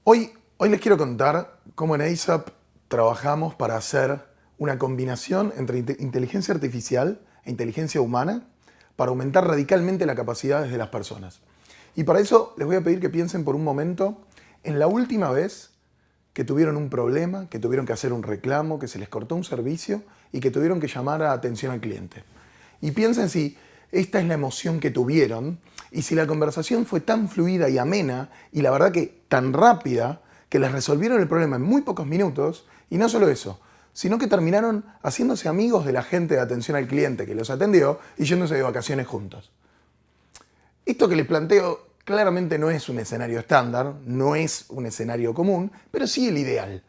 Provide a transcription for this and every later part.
Hoy les quiero contar cómo en ASAP trabajamos para hacer una combinación entre inteligencia artificial e inteligencia humana para aumentar radicalmente las capacidades de las personas. Y para eso les voy a pedir que piensen por un momento en la última vez que tuvieron un problema, que tuvieron que hacer un reclamo, que se les cortó un servicio y que tuvieron que llamar a atención al cliente. Y piensen si esta es la emoción que tuvieron y si la conversación fue tan fluida y amena y la verdad que tan rápida que les resolvieron el problema en muy pocos minutos. Y no solo eso, sino que terminaron haciéndose amigos de la gente de atención al cliente que los atendió y yéndose de vacaciones juntos. Esto que les planteo claramente no es un escenario estándar, no es un escenario común, pero sí el ideal.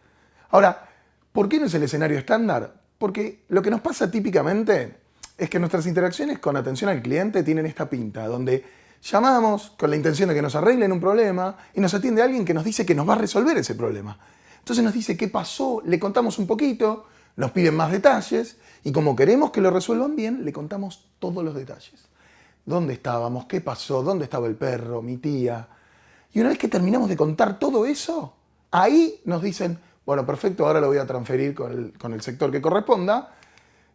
Ahora, ¿por qué no es el escenario estándar? Porque lo que nos pasa típicamente es que nuestras interacciones con atención al cliente tienen esta pinta, donde llamamos con la intención de que nos arreglen un problema y nos atiende alguien que nos dice que nos va a resolver ese problema. Entonces nos dice qué pasó, le contamos un poquito, nos piden más detalles y como queremos que lo resuelvan bien, le contamos todos los detalles. ¿Dónde estábamos? ¿Qué pasó? ¿Dónde estaba el perro? ¿Mi tía? Y una vez que terminamos de contar todo eso, ahí nos dicen, bueno, perfecto, ahora lo voy a transferir con el sector que corresponda.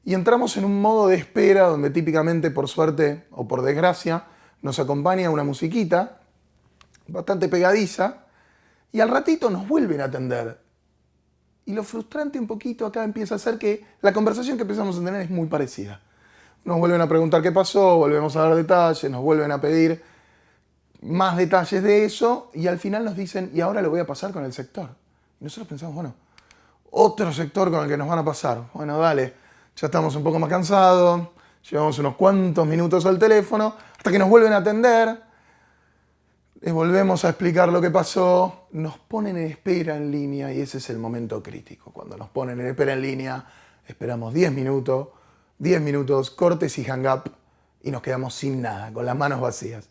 Y entramos en un modo de espera donde típicamente, por suerte o por desgracia, nos acompaña una musiquita bastante pegadiza y al ratito nos vuelven a atender. Y lo frustrante un poquito acá empieza a ser que la conversación que empezamos a tener es muy parecida. Nos vuelven a preguntar qué pasó, volvemos a dar detalles, nos vuelven a pedir más detalles de eso y al final nos dicen, y ahora lo voy a pasar con el sector. Y nosotros pensamos, bueno, otro sector con el que nos van a pasar. Bueno, dale, ya estamos un poco más cansados, llevamos unos cuantos minutos al teléfono, hasta que nos vuelven a atender, les volvemos a explicar lo que pasó, nos ponen en espera en línea y ese es el momento crítico. Cuando nos ponen en espera en línea, esperamos 10 minutos, cortes y hang up y nos quedamos sin nada, con las manos vacías.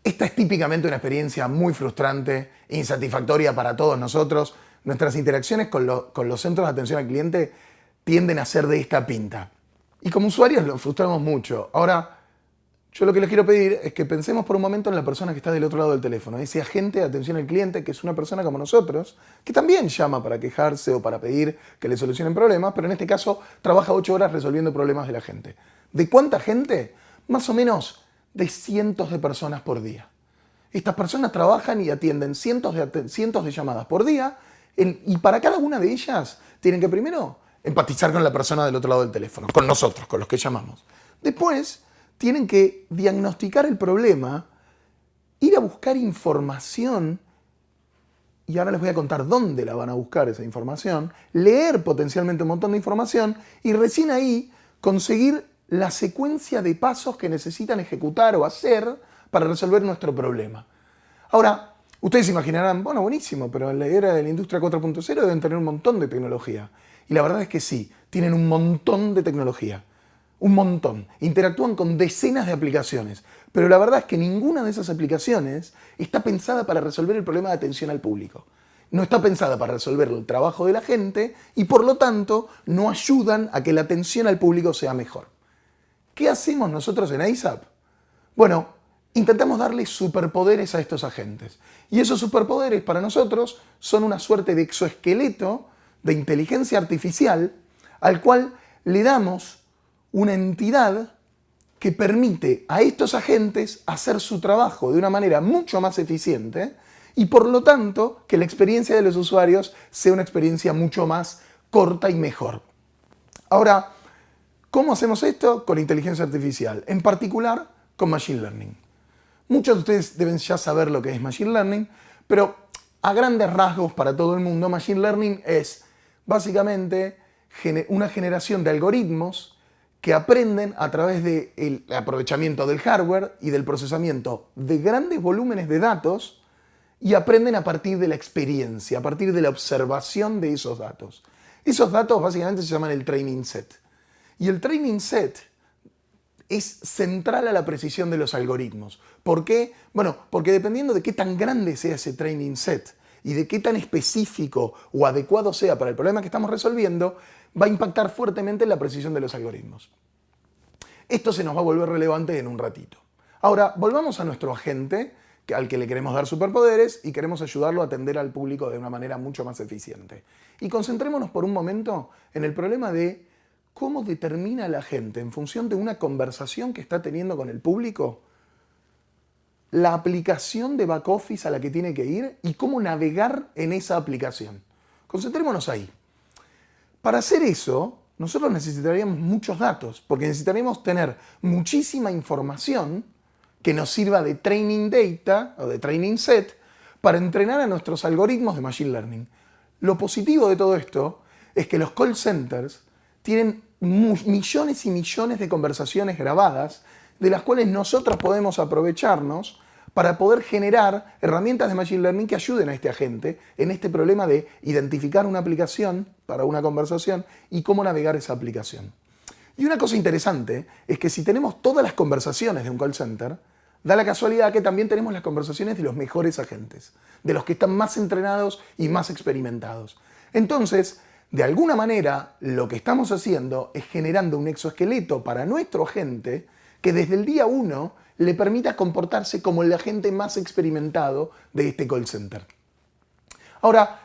Esta es típicamente una experiencia muy frustrante, insatisfactoria para todos nosotros. Nuestras interacciones con los centros de atención al cliente tienden a ser de esta pinta. Y como usuarios lo frustramos mucho. Ahora, yo lo que les quiero pedir es que pensemos por un momento en la persona que está del otro lado del teléfono, ese agente de atención al cliente que es una persona como nosotros, que también llama para quejarse o para pedir que le solucionen problemas, pero en este caso trabaja 8 horas resolviendo problemas de la gente. ¿De cuánta gente? Más o menos de cientos de personas por día. Estas personas trabajan y atienden cientos de llamadas por día y para cada una de ellas tienen que primero empatizar con la persona del otro lado del teléfono, con nosotros, con los que llamamos. Después tienen que diagnosticar el problema, ir a buscar información, y ahora les voy a contar dónde la van a buscar esa información, leer potencialmente un montón de información y recién ahí conseguir la secuencia de pasos que necesitan ejecutar o hacer para resolver nuestro problema. Ahora, ustedes se imaginarán, bueno, buenísimo, pero en la era de la industria 4.0 deben tener un montón de tecnología. Y la verdad es que sí, tienen un montón de tecnología. Un montón. Interactúan con decenas de aplicaciones. Pero la verdad es que ninguna de esas aplicaciones está pensada para resolver el problema de atención al público. No está pensada para resolver el trabajo de la gente y por lo tanto no ayudan a que la atención al público sea mejor. ¿Qué hacemos nosotros en ASAP? Bueno, intentamos darle superpoderes a estos agentes. Y esos superpoderes para nosotros son una suerte de exoesqueleto de inteligencia artificial al cual le damos una entidad que permite a estos agentes hacer su trabajo de una manera mucho más eficiente y por lo tanto que la experiencia de los usuarios sea una experiencia mucho más corta y mejor. Ahora, ¿cómo hacemos esto? Con inteligencia artificial, en particular con Machine Learning. Muchos de ustedes deben ya saber lo que es Machine Learning, pero a grandes rasgos para todo el mundo, Machine Learning es básicamente una generación de algoritmos que aprenden a través del aprovechamiento del hardware y del procesamiento de grandes volúmenes de datos y aprenden a partir de la experiencia, a partir de la observación de esos datos. Esos datos básicamente se llaman el training set. Y el training set es central a la precisión de los algoritmos. ¿Por qué? Bueno, porque dependiendo de qué tan grande sea ese training set y de qué tan específico o adecuado sea para el problema que estamos resolviendo, va a impactar fuertemente en la precisión de los algoritmos. Esto se nos va a volver relevante en un ratito. Ahora, volvamos a nuestro agente al que le queremos dar superpoderes y queremos ayudarlo a atender al público de una manera mucho más eficiente. Y concentrémonos por un momento en el problema de cómo determina la gente, en función de una conversación que está teniendo con el público, la aplicación de back office a la que tiene que ir y cómo navegar en esa aplicación. Concentrémonos ahí. Para hacer eso, nosotros necesitaríamos muchos datos, porque necesitaríamos tener muchísima información que nos sirva de training data o de training set para entrenar a nuestros algoritmos de machine learning. Lo positivo de todo esto es que los call centers tienen millones y millones de conversaciones grabadas de las cuales nosotros podemos aprovecharnos para poder generar herramientas de machine learning que ayuden a este agente en este problema de identificar una aplicación para una conversación y cómo navegar esa aplicación. Y una cosa interesante es que si tenemos todas las conversaciones de un call center, da la casualidad que también tenemos las conversaciones de los mejores agentes, de los que están más entrenados y más experimentados. Entonces, de alguna manera, lo que estamos haciendo es generando un exoesqueleto para nuestro agente que desde el día 1 le permita comportarse como el agente más experimentado de este call center. Ahora,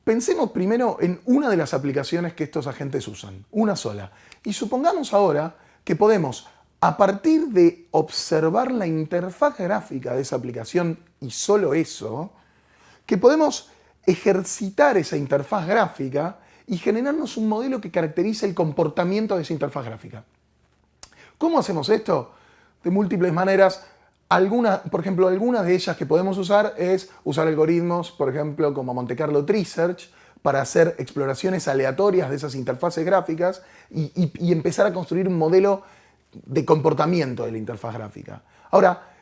pensemos primero en una de las aplicaciones que estos agentes usan, una sola. Y supongamos ahora que podemos, a partir de observar la interfaz gráfica de esa aplicación y solo eso, que podemos ejercitar esa interfaz gráfica y generarnos un modelo que caracterice el comportamiento de esa interfaz gráfica. ¿Cómo hacemos esto? De múltiples maneras. Por ejemplo, algunas de ellas que podemos usar es usar algoritmos, por ejemplo, como Monte Carlo Tree Search, para hacer exploraciones aleatorias de esas interfaces gráficas y empezar a construir un modelo de comportamiento de la interfaz gráfica. Ahora,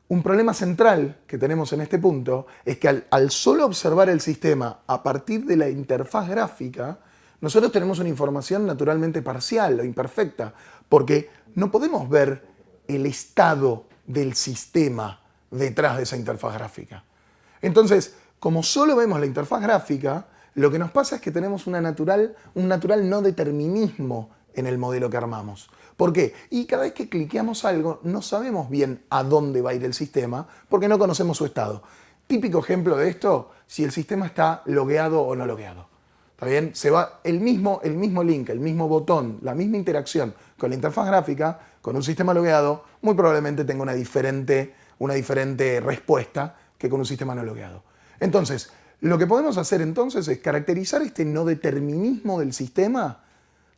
un problema central que tenemos en este punto es que al solo observar el sistema a partir de la interfaz gráfica, nosotros tenemos una información naturalmente parcial o imperfecta, porque no podemos ver el estado del sistema detrás de esa interfaz gráfica. Entonces, como solo vemos la interfaz gráfica, lo que nos pasa es que tenemos un natural no determinismo en el modelo que armamos. ¿Por qué? Y cada vez que cliqueamos algo, no sabemos bien a dónde va a ir el sistema porque no conocemos su estado. Típico ejemplo de esto, si el sistema está logueado o no logueado. ¿Está bien? Se va el mismo link, el mismo botón, la misma interacción con la interfaz gráfica, con un sistema logueado, muy probablemente tenga una diferente respuesta que con un sistema no logueado. Entonces, lo que podemos hacer entonces es caracterizar este no determinismo del sistema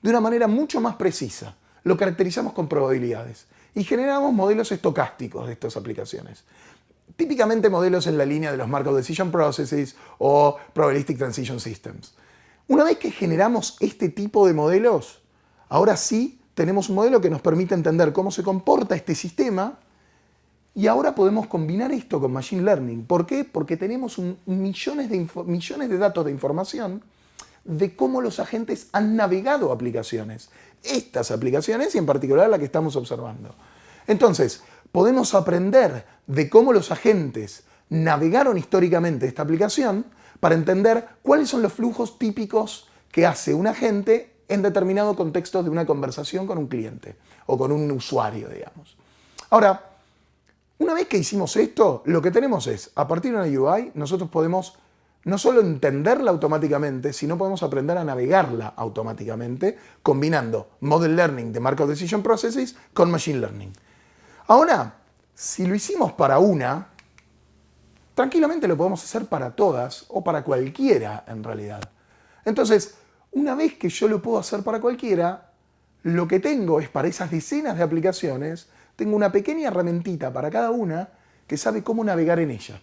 de una manera mucho más precisa. Lo caracterizamos con probabilidades y generamos modelos estocásticos de estas aplicaciones. Típicamente modelos en la línea de los Markov Decision Processes o Probabilistic Transition Systems. Una vez que generamos este tipo de modelos, ahora sí tenemos un modelo que nos permite entender cómo se comporta este sistema y ahora podemos combinar esto con Machine Learning. ¿Por qué? Porque tenemos millones de datos de información de cómo los agentes han navegado aplicaciones. Estas aplicaciones y en particular la que estamos observando. Entonces, podemos aprender de cómo los agentes navegaron históricamente esta aplicación para entender cuáles son los flujos típicos que hace un agente en determinado contexto de una conversación con un cliente o con un usuario, digamos. Ahora, una vez que hicimos esto, lo que tenemos es, a partir de una UI, nosotros podemos no solo entenderla automáticamente, sino podemos aprender a navegarla automáticamente, combinando Model Learning de Markov Decision Processes con Machine Learning. Ahora, si lo hicimos para una, tranquilamente lo podemos hacer para todas o para cualquiera en realidad. Entonces, una vez que yo lo puedo hacer para cualquiera, lo que tengo es para esas decenas de aplicaciones, tengo una pequeña herramientita para cada una que sabe cómo navegar en ella.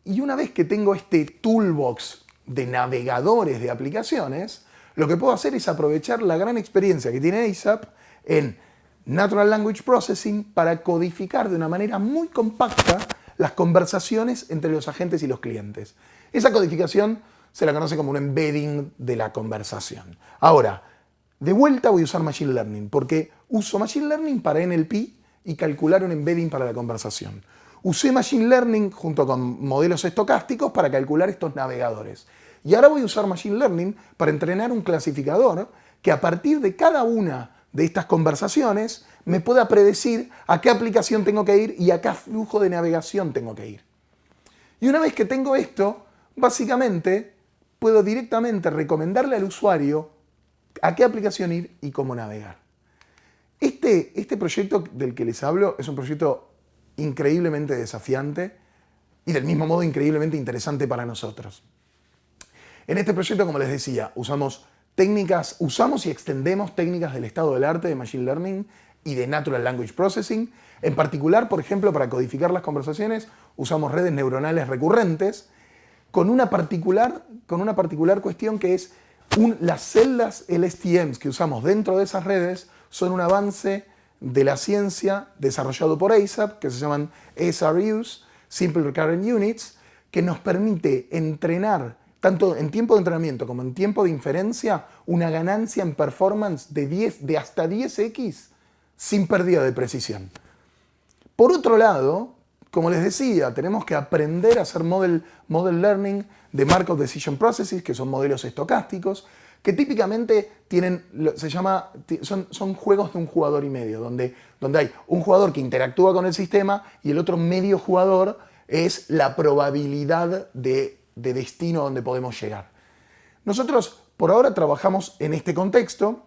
Y una vez que tengo este toolbox de navegadores de aplicaciones, lo que puedo hacer es aprovechar la gran experiencia que tiene ASAP en Natural Language Processing para codificar de una manera muy compacta las conversaciones entre los agentes y los clientes. Esa codificación se la conoce como un embedding de la conversación. Ahora, de vuelta voy a usar Machine Learning, porque uso Machine Learning para NLP y calcular un embedding para la conversación. Usé Machine Learning junto con modelos estocásticos para calcular estos navegadores. Y ahora voy a usar Machine Learning para entrenar un clasificador que a partir de cada una de estas conversaciones me pueda predecir a qué aplicación tengo que ir y a qué flujo de navegación tengo que ir. Y una vez que tengo esto, básicamente puedo directamente recomendarle al usuario a qué aplicación ir y cómo navegar. Este proyecto del que les hablo es un proyecto increíblemente desafiante y del mismo modo increíblemente interesante para nosotros. En este proyecto, como les decía, usamos y extendemos técnicas del estado del arte de Machine Learning y de Natural Language Processing. En particular, por ejemplo, para codificar las conversaciones, usamos redes neuronales recurrentes con una particular cuestión que es las celdas LSTMs que usamos dentro de esas redes son un avance de la ciencia desarrollado por ASAP, que se llaman SRUs, Simple Recurrent Units, que nos permite entrenar, tanto en tiempo de entrenamiento como en tiempo de inferencia, una ganancia en performance de hasta 10x sin pérdida de precisión. Por otro lado, como les decía, tenemos que aprender a hacer model learning de Markov Decision Processes, que son modelos estocásticos, que típicamente son juegos de un jugador y medio, donde hay un jugador que interactúa con el sistema y el otro medio jugador es la probabilidad de destino donde podemos llegar. Nosotros por ahora trabajamos en este contexto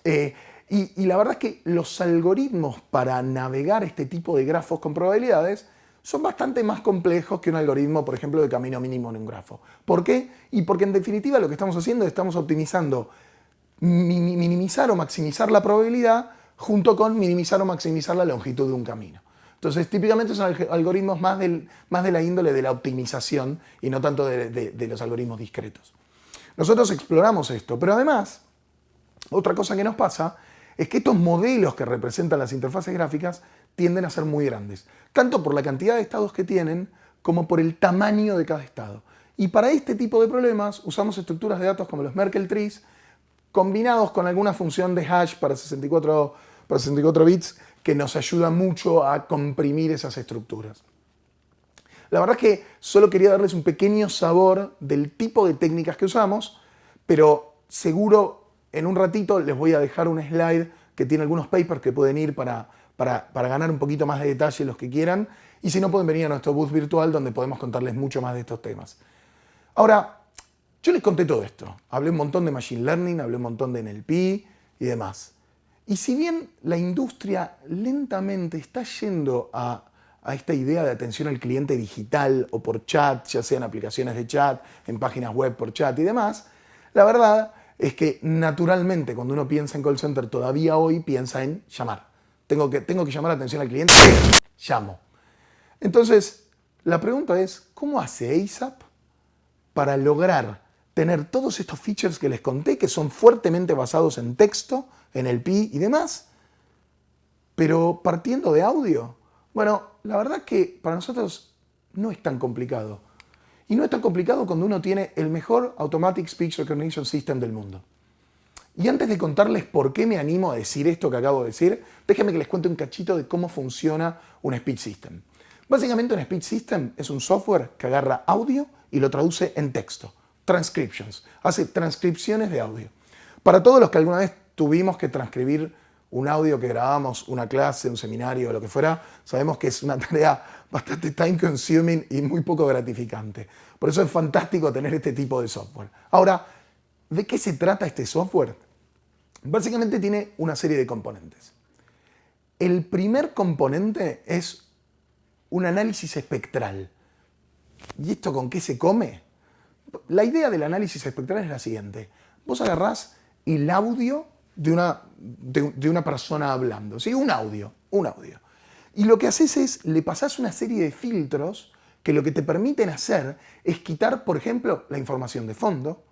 y la verdad es que los algoritmos para navegar este tipo de grafos con probabilidades son bastante más complejos que un algoritmo, por ejemplo, de camino mínimo en un grafo. ¿Por qué? Y porque en definitiva lo que estamos haciendo es estamos optimizando minimizar o maximizar la probabilidad junto con minimizar o maximizar la longitud de un camino. Entonces, típicamente son algoritmos más de la índole de la optimización y no tanto de los algoritmos discretos. Nosotros exploramos esto, pero además, otra cosa que nos pasa es que estos modelos que representan las interfaces gráficas tienden a ser muy grandes, tanto por la cantidad de estados que tienen como por el tamaño de cada estado. Y para este tipo de problemas usamos estructuras de datos como los Merkle trees, combinados con alguna función de hash para 64 bits que nos ayuda mucho a comprimir esas estructuras. La verdad es que solo quería darles un pequeño sabor del tipo de técnicas que usamos, pero seguro en un ratito les voy a dejar un slide que tiene algunos papers que pueden ir para ganar un poquito más de detalle los que quieran, y si no pueden venir a nuestro booth virtual donde podemos contarles mucho más de estos temas. Ahora, yo les conté todo esto. Hablé un montón de Machine Learning, hablé un montón de NLP y demás. Y si bien la industria lentamente está yendo a esta idea de atención al cliente digital o por chat, ya sean aplicaciones de chat, en páginas web por chat y demás, la verdad es que naturalmente cuando uno piensa en call center todavía hoy piensa en llamar. Tengo que llamar la atención al cliente, llamo. Entonces, la pregunta es, ¿cómo hace ASAP para lograr tener todos estos features que les conté, que son fuertemente basados en texto, en el NLP y demás, pero partiendo de audio? Bueno, la verdad que para nosotros no es tan complicado. Y no es tan complicado cuando uno tiene el mejor Automatic Speech Recognition System del mundo. Y antes de contarles por qué me animo a decir esto que acabo de decir, déjenme que les cuente un cachito de cómo funciona un Speech System. Básicamente un Speech System es un software que agarra audio y lo traduce en texto. Transcriptions. Hace transcripciones de audio. Para todos los que alguna vez tuvimos que transcribir un audio que grabamos, una clase, un seminario o lo que fuera, sabemos que es una tarea bastante time consuming y muy poco gratificante. Por eso es fantástico tener este tipo de software. Ahora, ¿de qué se trata este software? Básicamente tiene una serie de componentes. El primer componente es un análisis espectral. ¿Y esto con qué se come? La idea del análisis espectral es la siguiente. Vos agarrás el audio de una persona hablando, ¿sí? Un audio. Y lo que haces es, le pasás una serie de filtros que lo que te permiten hacer es quitar, por ejemplo, la información de fondo,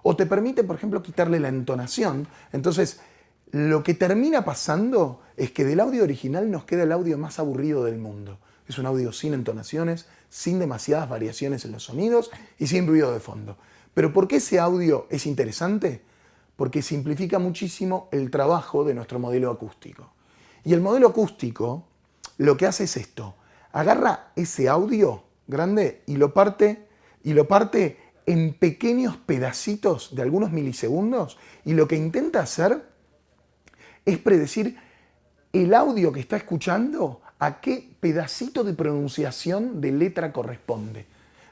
o te permite, por ejemplo, quitarle la entonación. Entonces, lo que termina pasando es que del audio original nos queda el audio más aburrido del mundo. Es un audio sin entonaciones, sin demasiadas variaciones en los sonidos y sin ruido de fondo. ¿Pero por qué ese audio es interesante? Porque simplifica muchísimo el trabajo de nuestro modelo acústico. Y el modelo acústico lo que hace es esto. Agarra ese audio grande y lo parte en pequeños pedacitos de algunos milisegundos y lo que intenta hacer es predecir el audio que está escuchando a qué pedacito de pronunciación de letra corresponde.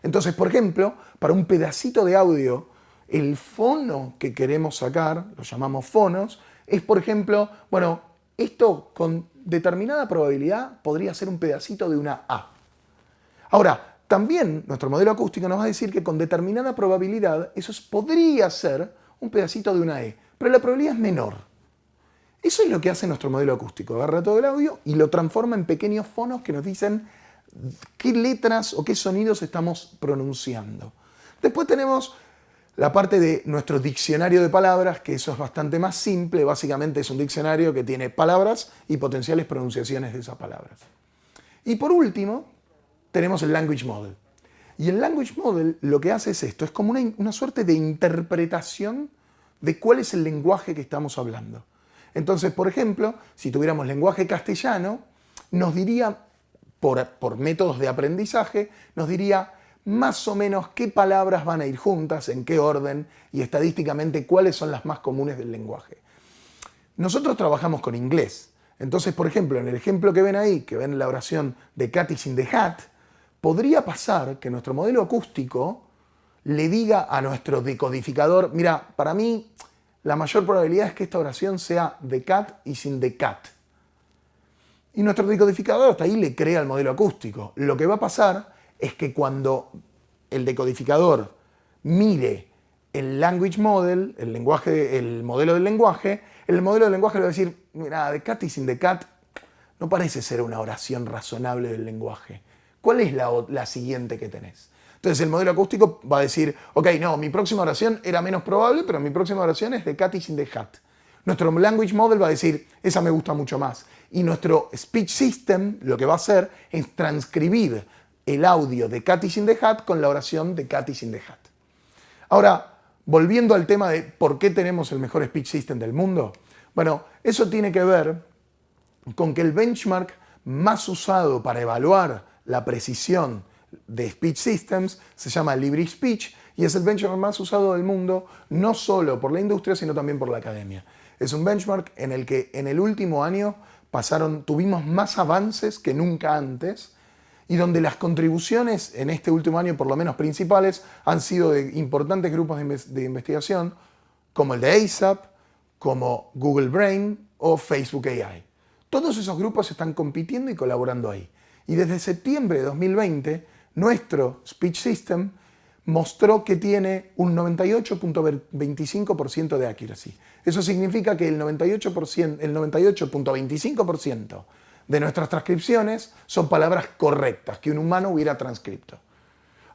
Entonces, por ejemplo, para un pedacito de audio, el fono que queremos sacar, lo llamamos fonos, es, por ejemplo, bueno, esto con determinada probabilidad podría ser un pedacito de una A. Ahora, también nuestro modelo acústico nos va a decir que con determinada probabilidad eso podría ser un pedacito de una E, pero la probabilidad es menor. Eso es lo que hace nuestro modelo acústico. Agarra todo el audio y lo transforma en pequeños fonos que nos dicen qué letras o qué sonidos estamos pronunciando. Después tenemos la parte de nuestro diccionario de palabras, que eso es bastante más simple. Básicamente es un diccionario que tiene palabras y potenciales pronunciaciones de esas palabras. Y por último, tenemos el Language Model. Y el Language Model lo que hace es esto, es como una suerte de interpretación de cuál es el lenguaje que estamos hablando. Entonces, por ejemplo, si tuviéramos lenguaje castellano, nos diría, por métodos de aprendizaje, nos diría más o menos qué palabras van a ir juntas, en qué orden, y estadísticamente cuáles son las más comunes del lenguaje. Nosotros trabajamos con inglés. Entonces, por ejemplo, en el ejemplo que ven ahí, que ven la oración de Cat is in the hat, podría pasar que nuestro modelo acústico le diga a nuestro decodificador, mira, para mí la mayor probabilidad es que esta oración sea the cat is in the cat. Y nuestro decodificador hasta ahí le crea el modelo acústico. Lo que va a pasar es que cuando el decodificador mire el language model, el modelo del lenguaje, el modelo del lenguaje le va a decir, mira, the cat is in the cat no parece ser una oración razonable del lenguaje. ¿Cuál es la siguiente que tenés? Entonces el modelo acústico va a decir, ok, no, mi próxima oración era menos probable, pero mi próxima oración es the cat is in the hat. Nuestro language model va a decir, esa me gusta mucho más. Y nuestro speech system lo que va a hacer es transcribir el audio de cat is in the hat con la oración de cat is in the hat. Ahora, volviendo al tema de por qué tenemos el mejor speech system del mundo, bueno, eso tiene que ver con que el benchmark más usado para evaluar la precisión de speech systems se llama LibriSpeech y es el benchmark más usado del mundo, no solo por la industria, sino también por la academia. Es un benchmark en el que en el último año tuvimos más avances que nunca antes y donde las contribuciones en este último año, por lo menos principales, han sido de importantes grupos de investigación como el de ASAP, como Google Brain o Facebook AI. Todos esos grupos están compitiendo y colaborando ahí. Y desde septiembre de 2020, nuestro speech system mostró que tiene un 98.25% de accuracy. Eso significa que el 98.25% de nuestras transcripciones son palabras correctas, que un humano hubiera transcripto.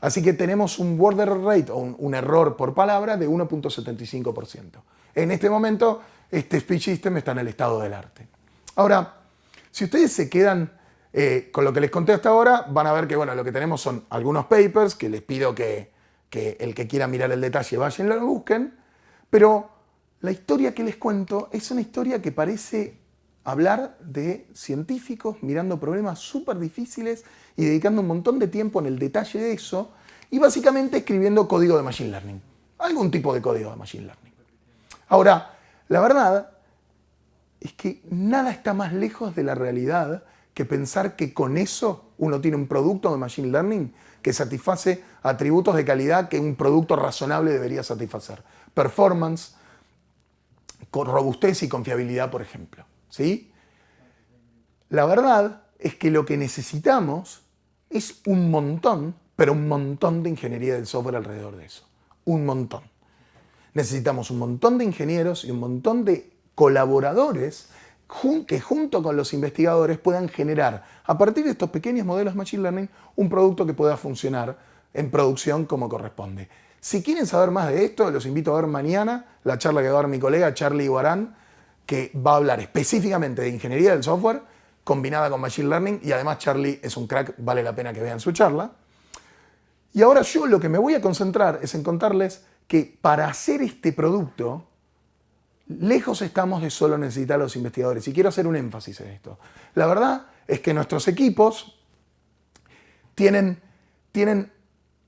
Así que tenemos un word error rate, o un error por palabra, de 1.75%. En este momento, este speech system está en el estado del arte. Ahora, si ustedes se quedan con lo que les conté hasta ahora, van a ver que bueno, lo que tenemos son algunos papers, que les pido que el que quiera mirar el detalle vayan y lo busquen, pero la historia que les cuento es una historia que parece hablar de científicos mirando problemas súper difíciles y dedicando un montón de tiempo en el detalle de eso y básicamente escribiendo código de Machine Learning, algún tipo de código de Machine Learning. Ahora, la verdad es que nada está más lejos de la realidad que pensar que con eso uno tiene un producto de Machine Learning que satisface atributos de calidad que un producto razonable debería satisfacer. Performance, robustez y confiabilidad, por ejemplo. ¿Sí? La verdad es que lo que necesitamos es un montón, pero un montón de ingeniería del software alrededor de eso. Un montón. Necesitamos un montón de ingenieros y un montón de colaboradores que junto con los investigadores puedan generar, a partir de estos pequeños modelos Machine Learning, un producto que pueda funcionar en producción como corresponde. Si quieren saber más de esto, los invito a ver mañana la charla que va a dar mi colega Charlie Iguarán, que va a hablar específicamente de ingeniería del software combinada con Machine Learning, y además Charlie es un crack, vale la pena que vean su charla. Y ahora yo lo que me voy a concentrar es en contarles que para hacer este producto, lejos estamos de solo necesitar a los investigadores, y quiero hacer un énfasis en esto. La verdad es que nuestros equipos tienen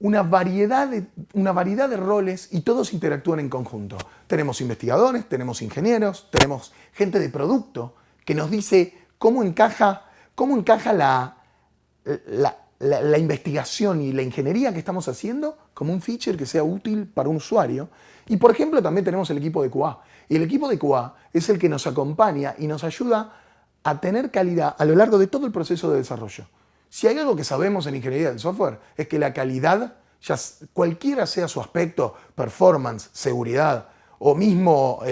una variedad de roles y todos interactúan en conjunto. Tenemos investigadores, tenemos ingenieros, tenemos gente de producto que nos dice cómo encaja la investigación y la ingeniería que estamos haciendo como un feature que sea útil para un usuario. Y por ejemplo también tenemos el equipo de QA. Y el equipo de QA es el que nos acompaña y nos ayuda a tener calidad a lo largo de todo el proceso de desarrollo. Si hay algo que sabemos en ingeniería del software es que la calidad, ya cualquiera sea su aspecto, performance, seguridad o mismo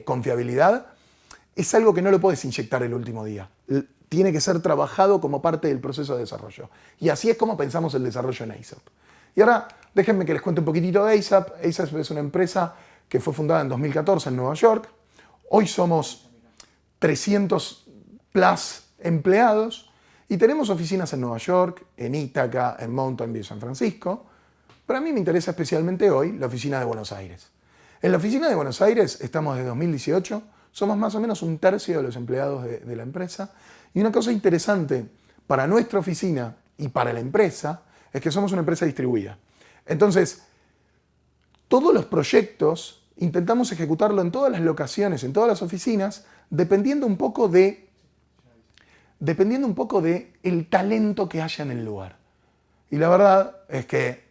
confiabilidad, es algo que no lo puedes inyectar el último día. Tiene que ser trabajado como parte del proceso de desarrollo. Y así es como pensamos el desarrollo en ASAP. Y ahora déjenme que les cuente un poquitito de ASAP. ASAP es una empresa que fue fundada en 2014 en Nueva York. Hoy somos 300 plus empleados y tenemos oficinas en Nueva York, en Ítaca, en Mountain View, San Francisco. Pero a mí me interesa especialmente hoy la oficina de Buenos Aires. En la oficina de Buenos Aires estamos desde 2018, somos más o menos un tercio de los empleados de la empresa. Y una cosa interesante para nuestra oficina y para la empresa es que somos una empresa distribuida. Entonces, todos los proyectos intentamos ejecutarlo en todas las locaciones, en todas las oficinas, dependiendo un poco de el talento que haya en el lugar. Y la verdad es que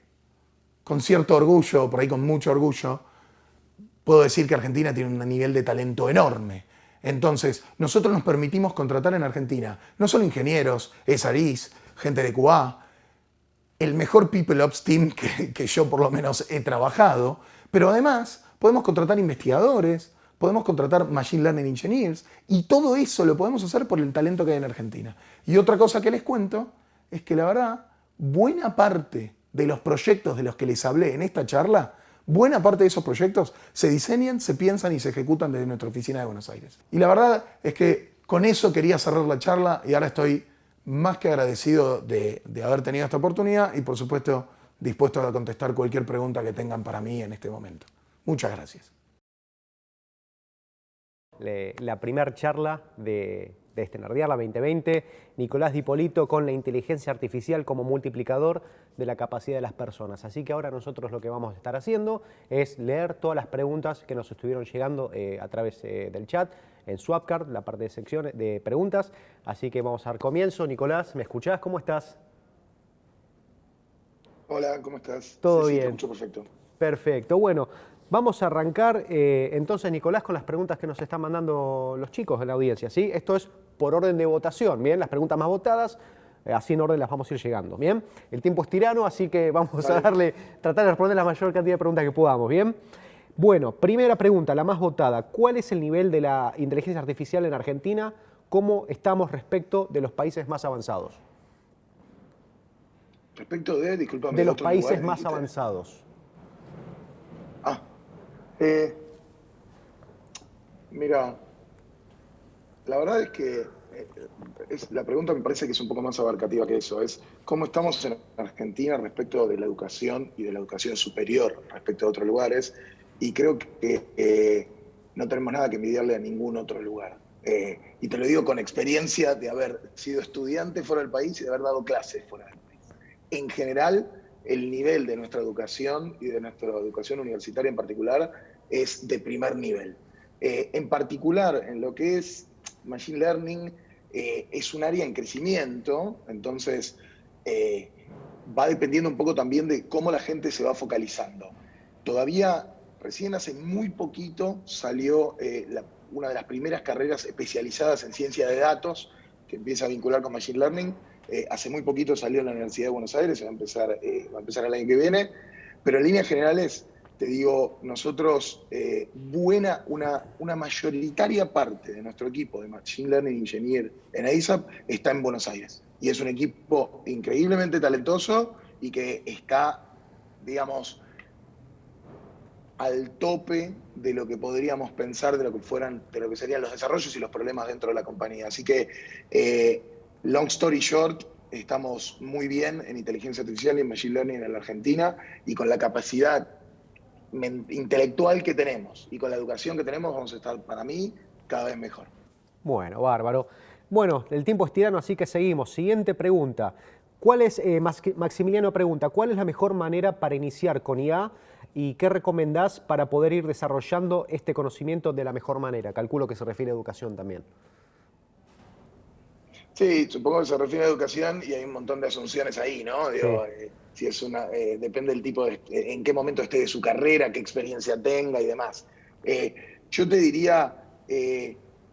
con cierto orgullo, por ahí con mucho orgullo, puedo decir que Argentina tiene un nivel de talento enorme. Entonces, nosotros nos permitimos contratar en Argentina no solo ingenieros, SREs, gente de QA, el mejor People Ops Team que yo por lo menos he trabajado, pero además podemos contratar investigadores, podemos contratar Machine Learning Engineers y todo eso lo podemos hacer por el talento que hay en Argentina. Y otra cosa que les cuento es que la verdad, buena parte de los proyectos de los que les hablé en esta charla, buena parte de esos proyectos se diseñan, se piensan y se ejecutan desde nuestra oficina de Buenos Aires. Y la verdad es que con eso quería cerrar la charla y ahora estoy más que agradecido de haber tenido esta oportunidad y por supuesto dispuesto a contestar cualquier pregunta que tengan para mí en este momento. Muchas gracias. La primera charla de este Nerdearla 2020, Nicolás D'Ippolito con la inteligencia artificial como multiplicador de la capacidad de las personas. Así que ahora nosotros lo que vamos a estar haciendo es leer todas las preguntas que nos estuvieron llegando a través del chat, en Swapcard, la parte de secciones de preguntas. Así que vamos a dar comienzo. Nicolás, ¿me escuchás? ¿Cómo estás? Hola, ¿cómo estás? Todo sí, bien. Te escucho perfecto. Perfecto. Bueno, vamos a arrancar entonces, Nicolás, con las preguntas que nos están mandando los chicos de la audiencia, ¿sí? Esto es por orden de votación, ¿bien? Las preguntas más votadas, así en orden las vamos a ir llegando, ¿bien? El tiempo es tirano, así que vamos a tratar de responder la mayor cantidad de preguntas que podamos, ¿bien? Bueno, primera pregunta, la más votada. ¿Cuál es el nivel de la inteligencia artificial en Argentina? ¿Cómo estamos respecto de los países más avanzados? Respecto discúlpame, de los países más avanzados. Mira, la verdad es que la pregunta me parece que es un poco más abarcativa que eso. Es cómo estamos en Argentina respecto de la educación y de la educación superior respecto a otros lugares. Y creo que no tenemos nada que envidiarle a ningún otro lugar. Y te lo digo con experiencia de haber sido estudiante fuera del país y de haber dado clases fuera del país. En general, el nivel de nuestra educación y de nuestra educación universitaria en particular es de primer nivel. En particular, en lo que es Machine Learning, es un área en crecimiento, entonces va dependiendo un poco también de cómo la gente se va focalizando. Todavía, recién hace muy poquito, salió una de las primeras carreras especializadas en ciencia de datos, que empieza a vincular con Machine Learning. Hace muy poquito salió en la Universidad de Buenos Aires, va a empezar el año que viene, pero en líneas generales, te digo, nosotros, una mayoritaria parte de nuestro equipo de Machine Learning Engineer en ASAP está en Buenos Aires. Y es un equipo increíblemente talentoso y que está, digamos, al tope de lo que podríamos pensar de lo que serían los desarrollos y los problemas dentro de la compañía. Así que, long story short, estamos muy bien en inteligencia artificial y en Machine Learning en la Argentina y con la capacidad intelectual que tenemos y con la educación que tenemos vamos a estar, para mí, cada vez mejor. Bueno, bárbaro. Bueno, el tiempo es tirano, así que seguimos. Siguiente pregunta. ¿Cuál es, Maximiliano pregunta, cuál es la mejor manera para iniciar con IA y qué recomendás para poder ir desarrollando este conocimiento de la mejor manera? Calculo que se refiere a educación también. Sí, supongo que se refiere a educación y hay un montón de asunciones ahí, ¿no? Sí. Digo, si es depende del tipo en qué momento esté de su carrera, qué experiencia tenga y demás. Yo te diría,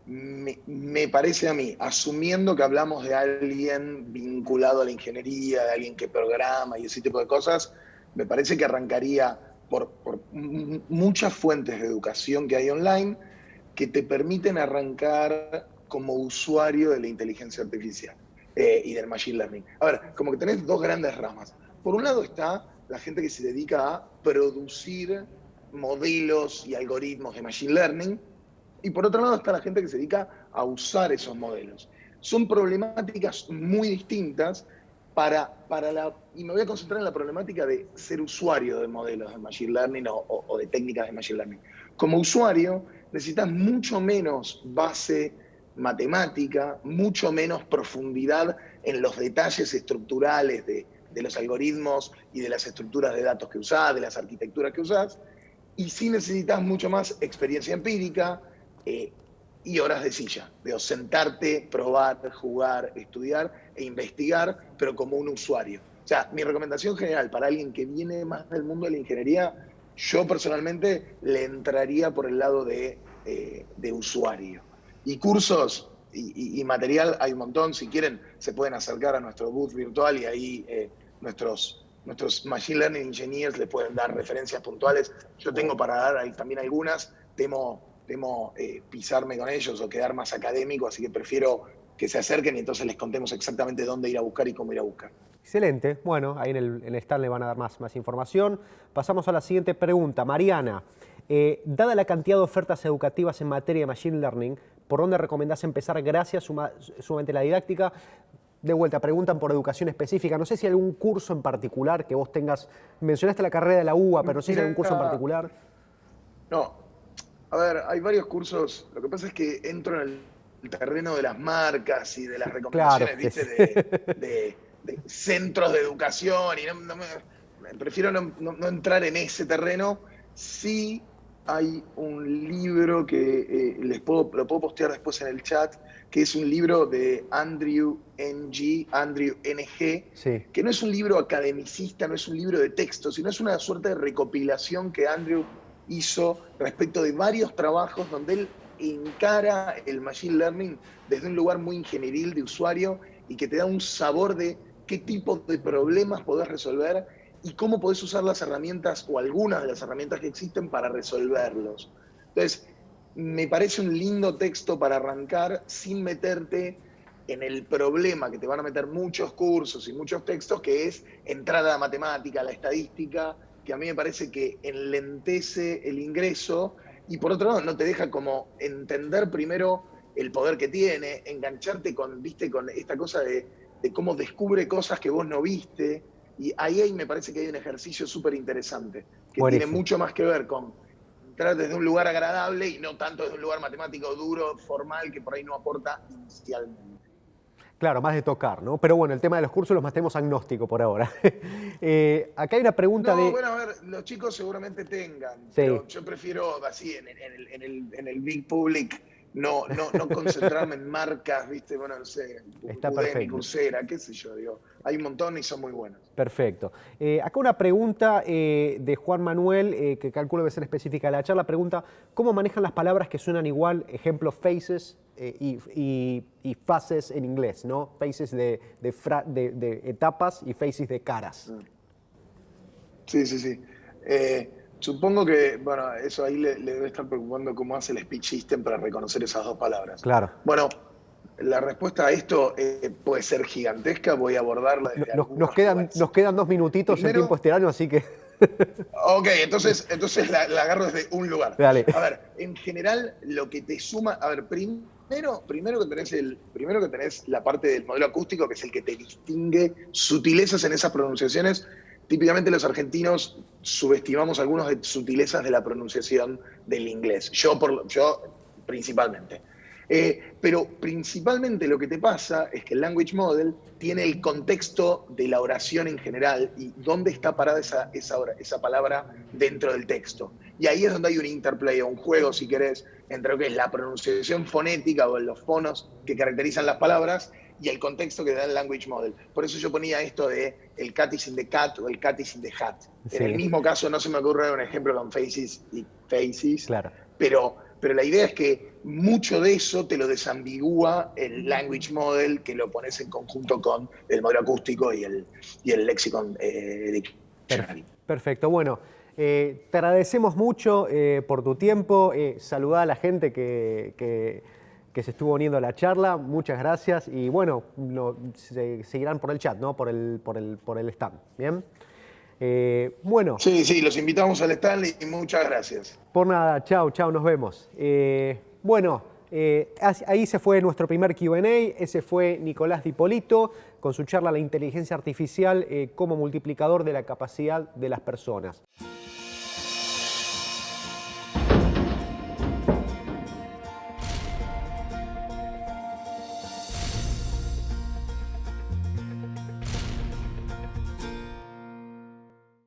me parece a mí, asumiendo que hablamos de alguien vinculado a la ingeniería, de alguien que programa y ese tipo de cosas, me parece que arrancaría por muchas fuentes de educación que hay online que te permiten arrancar como usuario de la inteligencia artificial y del machine learning. A ver, como que tenés dos grandes ramas. Por un lado está la gente que se dedica a producir modelos y algoritmos de machine learning, y por otro lado está la gente que se dedica a usar esos modelos. Son problemáticas muy distintas y me voy a concentrar en la problemática de ser usuario de modelos de machine learning o de técnicas de machine learning. Como usuario necesitas mucho menos base matemática, mucho menos profundidad en los detalles estructurales de los algoritmos y de las estructuras de datos que usás, de las arquitecturas que usás, y sí necesitas mucho más experiencia empírica y horas de silla, de sentarte, probar, jugar, estudiar e investigar, pero como un usuario. O sea, mi recomendación general para alguien que viene más del mundo de la ingeniería, yo personalmente le entraría por el lado de usuario. Y cursos y material hay un montón. Si quieren, se pueden acercar a nuestro booth virtual y ahí nuestros Machine Learning Engineers les pueden dar referencias puntuales. Yo tengo para dar ahí también algunas. Temo pisarme con ellos o quedar más académico, así que prefiero que se acerquen y entonces les contemos exactamente dónde ir a buscar y cómo ir a buscar. Excelente. Bueno, ahí en el stand le van a dar más información. Pasamos a la siguiente pregunta. Mariana, dada la cantidad de ofertas educativas en materia de Machine Learning, ¿por dónde recomendás empezar gracias sumamente a la didáctica? De vuelta, preguntan por educación específica. No sé si hay algún curso en particular que vos tengas. Mencionaste la carrera de la UBA, pero no sé si hay algún curso en particular. No, a ver, hay varios cursos. Lo que pasa es que entro en el terreno de las marcas y de las recomendaciones, Claro, ¿viste? De centros de educación y prefiero no entrar en ese terreno. Sí hay un libro que lo puedo postear después en el chat, que es un libro de Andrew NG, sí. que no es un libro academicista, no es un libro de texto, sino es una suerte de recopilación que Andrew hizo respecto de varios trabajos donde él encara el machine learning desde un lugar muy ingenieril de usuario y que te da un sabor de qué tipo de problemas podés resolver y cómo podés usar las herramientas o algunas de las herramientas que existen para resolverlos. Entonces, me parece un lindo texto para arrancar sin meterte en el problema que te van a meter muchos cursos y muchos textos, que es entrar a la matemática, a la estadística, que a mí me parece que enlentece el ingreso y por otro lado no te deja como entender primero el poder que tiene, engancharte con esta cosa de cómo descubre cosas que vos no viste. Y ahí me parece que hay un ejercicio súper interesante, que Buenísimo. tiene mucho más que ver con entrar desde un lugar agradable y no tanto desde un lugar matemático duro, formal, que por ahí no aporta inicialmente. Claro, más de tocar, ¿no? Pero bueno, el tema de los cursos los mantenemos agnóstico por ahora. Acá hay una pregunta de... Bueno, a ver, los chicos seguramente tengan, Sí. pero yo prefiero así, en el big public, no concentrarme en marcas, ¿viste? Bueno, no sé, Está Udemy, perfecto. Coursera, qué sé yo, digo. Hay un montón y son muy buenos. Perfecto. Acá una pregunta de Juan Manuel, que calculo debe ser específica de la charla. Pregunta, ¿cómo manejan las palabras que suenan igual? Ejemplo, faces y faces en inglés, ¿no? Faces de etapas y faces de caras. Sí. Supongo que, bueno, eso ahí le debe estar preocupando cómo hace el speech system para reconocer esas dos palabras. Claro. Bueno, la respuesta a esto puede ser gigantesca, voy a abordarla desde Nos quedan 2 minutitos. Primero, en tiempo estiral, así que... Ok, entonces la agarro desde un lugar. Dale. A ver, en general, lo que te suma... A ver, primero que tenés la parte del modelo acústico, que es el que te distingue sutilezas en esas pronunciaciones. Típicamente los argentinos subestimamos algunas de sutilezas de la pronunciación del inglés. Yo principalmente. Pero principalmente lo que te pasa es que el language model tiene el contexto de la oración en general y dónde está parada esa palabra dentro del texto. Y ahí es donde hay un interplay o un juego, si querés, entre lo que es la pronunciación fonética o los fonos que caracterizan las palabras y el contexto que da el language model. Por eso yo ponía esto de el cat is in the cat o el cat is in the hat. Sí. En el mismo caso no se me ocurre un ejemplo con faces y faces, Claro. pero la idea es que mucho de eso te lo desambigúa el language model, que lo pones en conjunto con el modelo acústico y el lexicon dictionary. Perfecto, bueno, te agradecemos mucho por tu tiempo, saludá a la gente que se estuvo uniendo a la charla, muchas gracias y bueno, se seguirán por el chat, ¿no? por el stand, ¿bien? Bueno. Sí, los invitamos al stand y muchas gracias. Por nada, chau, nos vemos. Bueno, ahí se fue nuestro primer Q&A, ese fue Nicolás Di Polito con su charla La inteligencia artificial como multiplicador de la capacidad de las personas.